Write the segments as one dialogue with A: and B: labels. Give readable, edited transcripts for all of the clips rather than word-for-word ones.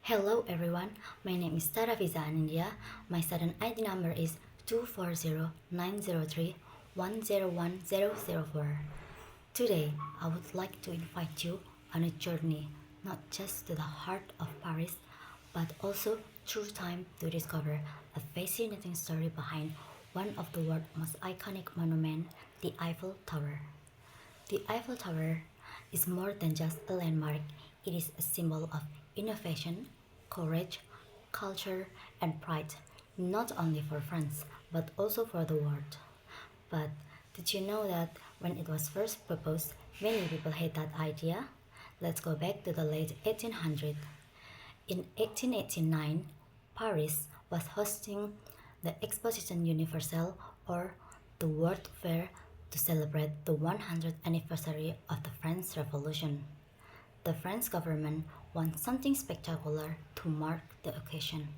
A: Hello everyone, my name is Fiza Anindya. My student ID number is 2409031011004. Today, I would like to invite you on a journey not just to the heart of Paris, but also through time to discover a fascinating story behind one of the world's most iconic monuments, the Eiffel Tower. The Eiffel Tower is more than just a landmark, it is a symbol of innovation, courage, culture, and pride, not only for France, but also for the world. But did you know that when it was first proposed, many people hate that idea? Let's go back to the late 1800s. In 1889, Paris was hosting the Exposition Universelle, or the World Fair, to celebrate the 100th anniversary of the French Revolution. The French government wanted something spectacular to mark the occasion,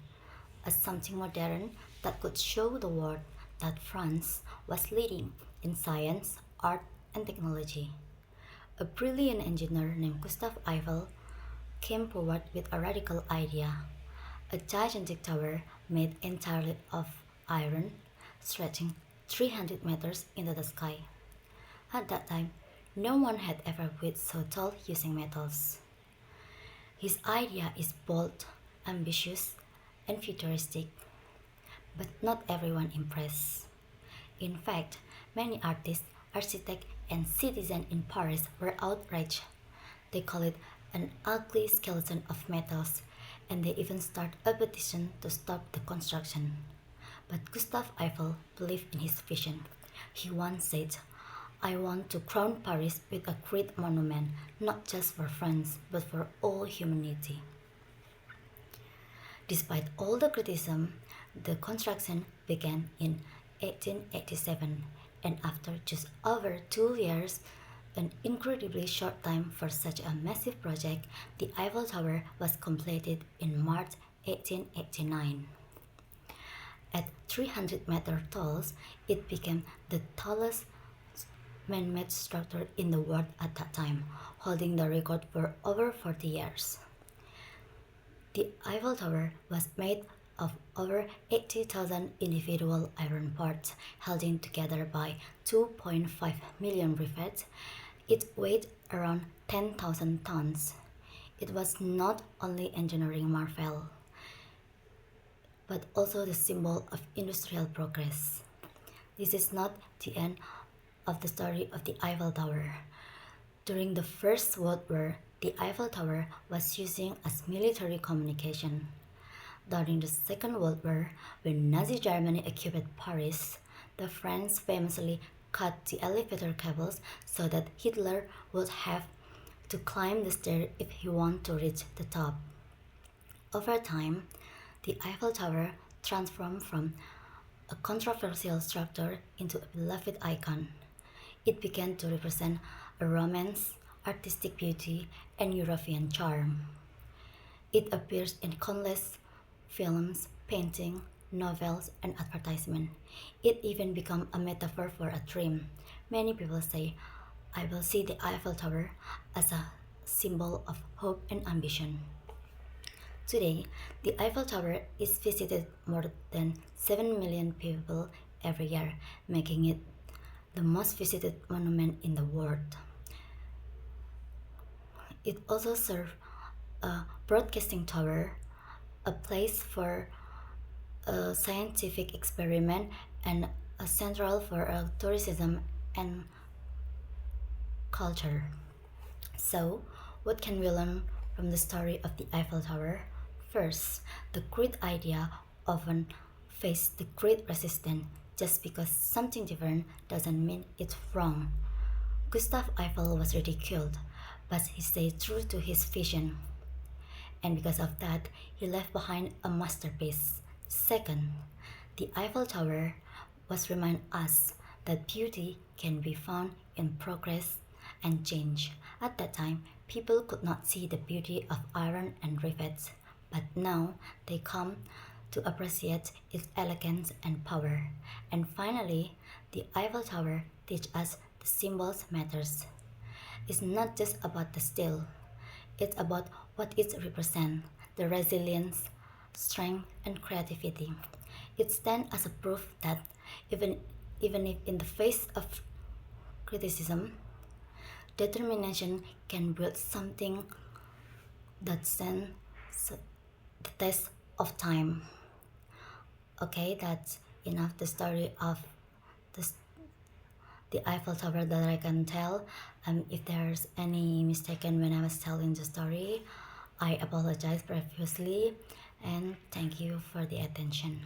A: as something modern that could show the world that France was leading in science, art, and technology. A brilliant engineer named Gustave Eiffel came forward with a radical idea: a gigantic tower made entirely of iron, stretching 300 meters into the sky. At that time, no one had ever built so tall using metals. His idea is bold, ambitious, and futuristic, but not everyone impressed. In fact, many artists, architects, and citizens in Paris were outraged. They call it an ugly skeleton of metals, and they even start a petition to stop the construction. But Gustave Eiffel believed in his vision. He once said, "I want to crown Paris with a great monument, not just for France, but for all humanity." Despite all the criticism, the construction began in 1887, and after just over 2 years, an incredibly short time for such a massive project, the Eiffel Tower was completed in March 1889. At 300 meters tall, it became the tallest man-made structure in the world at that time, holding the record for over 40 years. The Eiffel Tower was made of over 80,000 individual iron parts held in together by 2.5 million rivets. It weighed around 10,000 tons. It was not only engineering marvel, but also the symbol of industrial progress. This is not the end of the story of the Eiffel Tower. During the First World War, the Eiffel Tower was used as military communication. During the Second World War, when Nazi Germany occupied Paris, the French famously cut the elevator cables so that Hitler would have to climb the stairs if he wanted to reach the top. Over time, the Eiffel Tower transformed from a controversial structure into a beloved icon. It began to represent a romance, artistic beauty, and European charm. It appears in countless films, paintings, novels, and advertisements. It even became a metaphor for a dream. Many people say, "I will see the Eiffel Tower," as a symbol of hope and ambition. Today, the Eiffel Tower is visited more than 7 million people every year, making it the most visited monument in the world. It also serves a broadcasting tower, a place for a scientific experiment, and a central for tourism and culture. So, what can we learn from the story of the Eiffel Tower? First, the great idea often faces the great resistance. Just because something different doesn't mean it's wrong. Gustave Eiffel was ridiculed, but he stayed true to his vision. And because of that, he left behind a masterpiece. Second, the Eiffel Tower was remind us that beauty can be found in progress and change. At that time, people could not see the beauty of iron and rivets, but now they come to appreciate its elegance and power. And finally, the Eiffel Tower teaches us the symbols matters. It's not just about the style, it's about what it represents, the resilience, strength, and creativity. It stands as a proof that even, even if in the face of criticism, determination can build something that stands the test of time. Okay, that's enough the story of this, the Eiffel Tower that I can tell. If there's any mistaken when I was telling the story, I apologize profusely and thank you for the attention.